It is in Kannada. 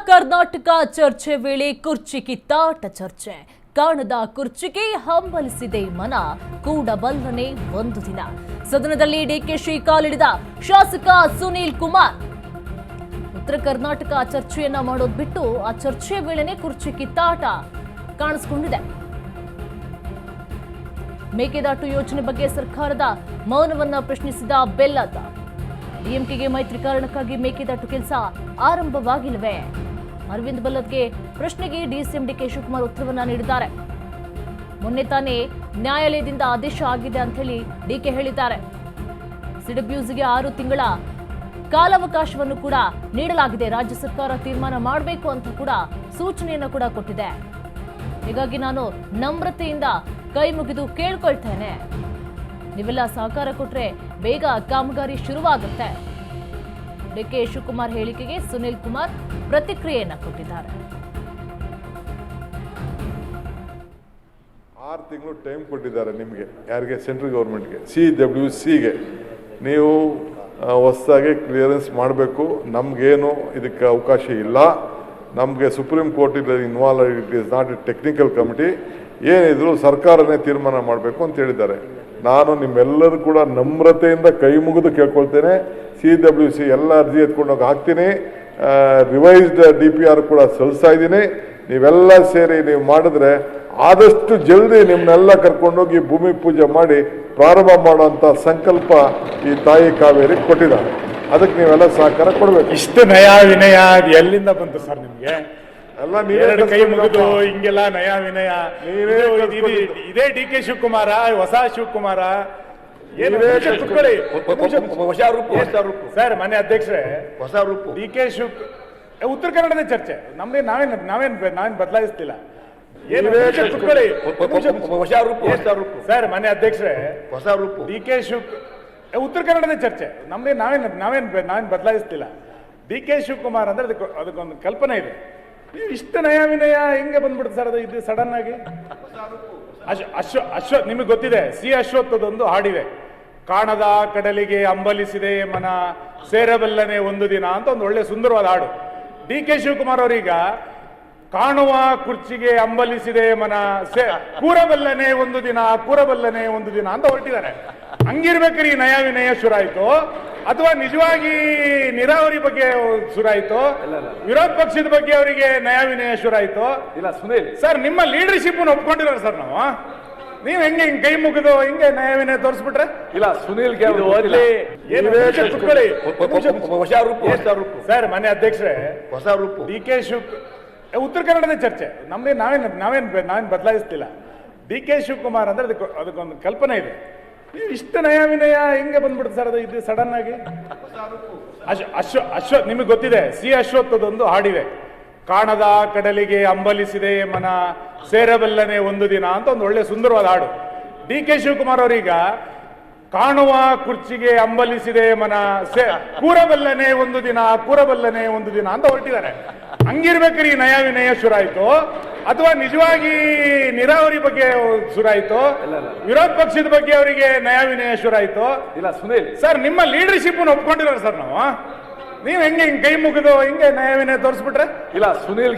ಕರ್ನಾಟಕ ಚರ್ಚೆ ವೇಳೆ ಕುರ್ಚಿ ಕಿತ್ತಾಟ ಚರ್ಚೆ. ಕಾಣದ ಕುರ್ಚಿಗೆ ಹಂಬಲಿಸಿದೆ ಮನ, ಕೂಡಬಲ್ಲನೆ ಒಂದು ದಿನ. ಸದನದಲ್ಲಿ ಡಿಕೆಶಿ ಕಾಲಿಡಿದ ಶಾಸಕ ಸುನೀಲ್ ಕುಮಾರ್. ಉತ್ತರ ಕರ್ನಾಟಕ ಚರ್ಚೆಯನ್ನ ಮಾಡೋದು ಬಿಟ್ಟು ಆ ಚರ್ಚೆ ವೇಳೆನೆ ಕುರ್ಚಿ ಕಿತ್ತಾಟ ಕಾಣಿಸಿಕೊಂಡಿದೆ. ಮೇಕೆದಾಟು ಯೋಜನೆ ಬಗ್ಗೆ ಸರ್ಕಾರದ ಮೌನವನ್ನ ಪ್ರಶ್ನಿಸಿದ ಬೆಲ್ಲದ ಡಿಎಂಕೆಗೆ ಮೈತ್ರಿ ಕಾರಣಕ್ಕಾಗಿ ಮೇಕೆದಾಟು ಕೆಲಸ ಆರಂಭವಾಗಿಲ್ಲವೇ? ಅರವಿಂದ್ ಬೆಲ್ಲದ್ಗೆ ಪ್ರಶ್ನೆಗೆ ಡಿಸಿಎಂ ಡಿಕೆ ಶಿವಕುಮಾರ್ ಉತ್ತರವನ್ನ ನೀಡಿದ್ದಾರೆ. ಮೊನ್ನೆ ತಾನೇ ನ್ಯಾಯಾಲಯದಿಂದ ಆದೇಶ ಆಗಿದೆ ಅಂತ ಹೇಳಿ ಡಿಕೆ ಹೇಳಿದ್ದಾರೆ. ಸಿಡಬ್ಲ್ಯೂಸಿಗೆ 6 ತಿಂಗಳ ಕಾಲಾವಕಾಶವನ್ನು ಕೂಡ ನೀಡಲಾಗಿದೆ. ರಾಜ್ಯ ಸರ್ಕಾರ ತೀರ್ಮಾನ ಮಾಡಬೇಕು ಅಂತ ಕೂಡ ಸೂಚನೆಯನ್ನು ಕೂಡ ಕೊಟ್ಟಿದೆ. ಹೀಗಾಗಿ ನಾನು ನಮ್ರತೆಯಿಂದ ಕೈ ಮುಗಿದು ಕೇಳ್ಕೊಳ್ತೇನೆ, ನೀವೆಲ್ಲ ಸಹಕಾರ ಕೊಟ್ರೆ ಬೇಗ ಕಾಮಗಾರಿ ಶುರುವಾಗುತ್ತೆ. ಡಿಕೆ ಶಿವಕುಮಾರ್ ಹೇಳಿಕೆಗೆ ಸುನೀಲ್ ಕುಮಾರ್ ಪ್ರತಿಕ್ರಿಯೆಯನ್ನ ಕೊಟ್ಟಿದ್ದಾರೆ. 6 ತಿಂಗಳು ಟೈಮ್ ಕೊಟ್ಟಿದ್ದಾರೆ ನಿಮಗೆ, ಯಾರಿಗೆ? ಸೆಂಟ್ರಲ್ ಗೌರ್ಮೆಂಟ್ಗೆ, CWCಗೆ. ನೀವು ಹೊಸದಾಗಿ ಕ್ಲಿಯರೆನ್ಸ್ ಮಾಡಬೇಕು. ನಮಗೇನು ಇದಕ್ಕೆ ಅವಕಾಶ ಇಲ್ಲ. ನಮಗೆ supreme court involve, it is not A technical committee. ಏನಿದ್ರು ಸರ್ಕಾರನೇ ತೀರ್ಮಾನ ಮಾಡಬೇಕು ಅಂತ ಹೇಳಿದ್ದಾರೆ. ನಾನು ನಿಮ್ಮೆಲ್ಲರೂ ಕೂಡ ನಮ್ರತೆಯಿಂದ ಕೈ ಮುಗಿದು ಕೇಳ್ಕೊಳ್ತೇನೆ. CWC ಎಲ್ಲ ಅರ್ಜಿ ಎತ್ಕೊಂಡೋಗಿ ಹಾಕ್ತೀನಿ. ರಿವೈಸ್ಡ್ DPR ಕೂಡ ಸಲ್ಲಿಸ್ತಾ ಇದ್ದೀನಿ. ನೀವೆಲ್ಲ ಸೇರಿ ನೀವು ಮಾಡಿದ್ರೆ ಆದಷ್ಟು ಜಲ್ದಿ ನಿಮ್ಮನ್ನೆಲ್ಲ ಕರ್ಕೊಂಡೋಗಿ ಭೂಮಿ ಪೂಜೆ ಮಾಡಿ ಪ್ರಾರಂಭ ಮಾಡುವಂಥ ಸಂಕಲ್ಪ ಈ ತಾಯಿ ಕಾವೇರಿ ಕೊಟ್ಟಿದ್ದಾರೆ. ಅದಕ್ಕೆ ನೀವೆಲ್ಲ ಸಹಕಾರ ಕೊಡಬೇಕು. ಇಷ್ಟು ನಯ ವಿನಯ ಎಲ್ಲಿಂದ ಬಂತು ಸರ್ ನಿಮ್ಗೆ? ಎಲ್ಲ ನೀವೇ ಕೈ ಮುಗಿದು ಹಿಂಗೆಲ್ಲ ನಯ ವಿನಯ. ಇದೇ ಡಿಕೆ ಶಿವಕುಮಾರ, ಹೊಸ ಶಿವಕುಮಾರ? ಸರ್ ಮನೆ ಅಧ್ಯಕ್ಷರೇ, ಹೊಸ ರೂಪ ಡಿಕೆ ಶಿವ ಉತ್ತರ ಕನ್ನಡದ ಚರ್ಚೆ ನಮ್ದೇ. ನಾವೇನ್ ಬದಲಾಯಿಸ್ತಿಲ್ಲ. ಸರ್ ಮನೆ ಅಧ್ಯಕ್ಷರೇ, ಹೊಸ ರೂಪ ಡಿಕೆ ಶಿವ ಉತ್ತರ ಕನ್ನಡದ ಚರ್ಚೆ ನಮ್ದೇ. ನಾವೇನ್ ಬದಲಾಯಿಸ್ತಿಲ್ಲ. ಡಿಕೆ ಶಿವಕುಮಾರ್ ಅಂದ್ರೆ ಅದಕ್ಕೊಂದು ಕಲ್ಪನೆ ಇದೆ. ಇಷ್ಟು ನಯ ವಿನಯ ಹೆಂಗೆ ಬಂದ್ಬಿಡುತ್ತೆ ಸರ್? ಅದು ಇದು ಸಡನ್ ಆಗಿ ಅಶ್ವತ್ ನಿಮಗೆ ಗೊತ್ತಿದೆ, ಅಶ್ವತ್ಥದೊಂದು ಹಾಡಿದೆ, ಕಾಣದ ಕಡಲಿಗೆ ಹಂಬಲಿಸಿದೆ ಮನ, ಸೇರಬಲ್ಲನೆ ಒಂದು ದಿನ ಅಂತ ಒಂದು ಒಳ್ಳೆ ಸುಂದರವಾದ ಹಾಡು. ಡಿಕೆ ಶಿವಕುಮಾರ್ ಅವರೀಗ ಕಾಣುವ ಕುರ್ಚಿಗೆ ಹಂಬಲಿಸಿದೆ ಮನ, ಕೂರಬಲ್ಲನೆ ಒಂದು ದಿನ, ಕೂರಬಲ್ಲನೆ ಒಂದು ದಿನ ಅಂತ ಹೊರಟಿದ್ದಾರೆ. ಹಂಗಿರ್ಬೇಕ್ರಿ ನಯ ವಿನಯ ಶುರಾಯ್ತು? ಅಥವಾ ನಿಜವಾಗಿ ನೀರಾವರಿ ಬಗ್ಗೆ ಶುರಾಯ್ತು? ವಿರೋಧ ಪಕ್ಷದ ಬಗ್ಗೆ ಅವರಿಗೆ ನಯ ವಿನಯ ಶುರಾಯ್ತು? ಇಲ್ಲ ಸುನೀಲ್ ಸರ್, ನಿಮ್ಮ ಲೀಡರ್ಶಿಪ್ ಒಪ್ಕೊಂಡಿರೋ ಸರ್ ನಾವು. ನೀವ್ ಹೆಂಗೆ ಕೈ ಮುಗಿದು ಹಿಂಗೆ ನಯ ವಿನಯ ತೋರಿಸ್ಬಿಟ್ರೆ? ಇಲ್ಲ ಸುನೀಲ್ ಸರ್ ಮನೆ ಅಧ್ಯಕ್ಷರೇ, ಹೊಸ ರೂಪ ಡಿಕೆ ಶಿವ ಉತ್ತರ ಕನ್ನಡದ ಚರ್ಚೆ ನಮ್ದೇ. ನಾವೇನ್ ಬದಲಾಯಿಸ್ತಿಲ್ಲ. ಡಿಕೆ ಶಿವಕುಮಾರ್ ಅಂದ್ರೆ ಅದಕ್ಕೊಂದು ಕಲ್ಪನೆ ಇದೆ. ಇಷ್ಟು ನಯ ವಿನಯ ಹೆಂಗೆ ಬಂದ್ಬಿಡುತ್ತೆ ಸರ್? ಅದು ಇದು ಸಡನ್ ಆಗಿ ಅಶ್ವತ್ ನಿಮಗೆ ಗೊತ್ತಿದೆ, ಅಶ್ವತ್ಥದೊಂದು ಹಾಡಿದೆ, ಕಾಣದ ಕಡಲಿಗೆ ಹಂಬಲಿಸಿದೆ ಮನ, ಸೇರಬಲ್ಲನೆ ಒಂದು ದಿನ ಅಂತ ಒಂದು ಒಳ್ಳೆ ಸುಂದರವಾದ ಹಾಡು. ಡಿಕೆ ಶಿವಕುಮಾರ್ ಅವರೀಗ ಕಾಣುವ ಕುರ್ಚಿಗೆ ಹಂಬಲಿಸಿದೆ ಮನ, ಕೂರಬಲ್ಲನೆ ಒಂದು ದಿನ, ಕೂರಬಲ್ಲನೆ ಒಂದು ದಿನ ಅಂತ ಹೊರಟಿದ್ದಾರೆ. ಹಂಗಿರ್ಬೇಕ್ರಿ ನಯ ವಿನಯ ಶುರಾಯ್ತು? ಅಥವಾ ನಿಜವಾಗಿ ನೀರಾವರಿ ಬಗ್ಗೆ ಶುರಾಯ್ತು? ವಿರೋಧ ಪಕ್ಷದ ಬಗ್ಗೆ ಅವರಿಗೆ ನಯ ವಿನಯ ಶುರಾಯ್ತು? ಇಲ್ಲ ಸುನೀಲ್ ಸರ್, ನಿಮ್ಮ ಲೀಡರ್ಶಿಪ್ ಒಪ್ಕೊಂಡಿರೋ ಸರ್ ನಾವು. ನೀವ್ ಹೆಂಗೆ ಕೈ ಮುಗಿದು ಹಿಂಗೆ ನಯ ವಿನಯ ತೋರಿಸ್ಬಿಟ್ರೆ? ಇಲ್ಲ ಸುನೀಲ್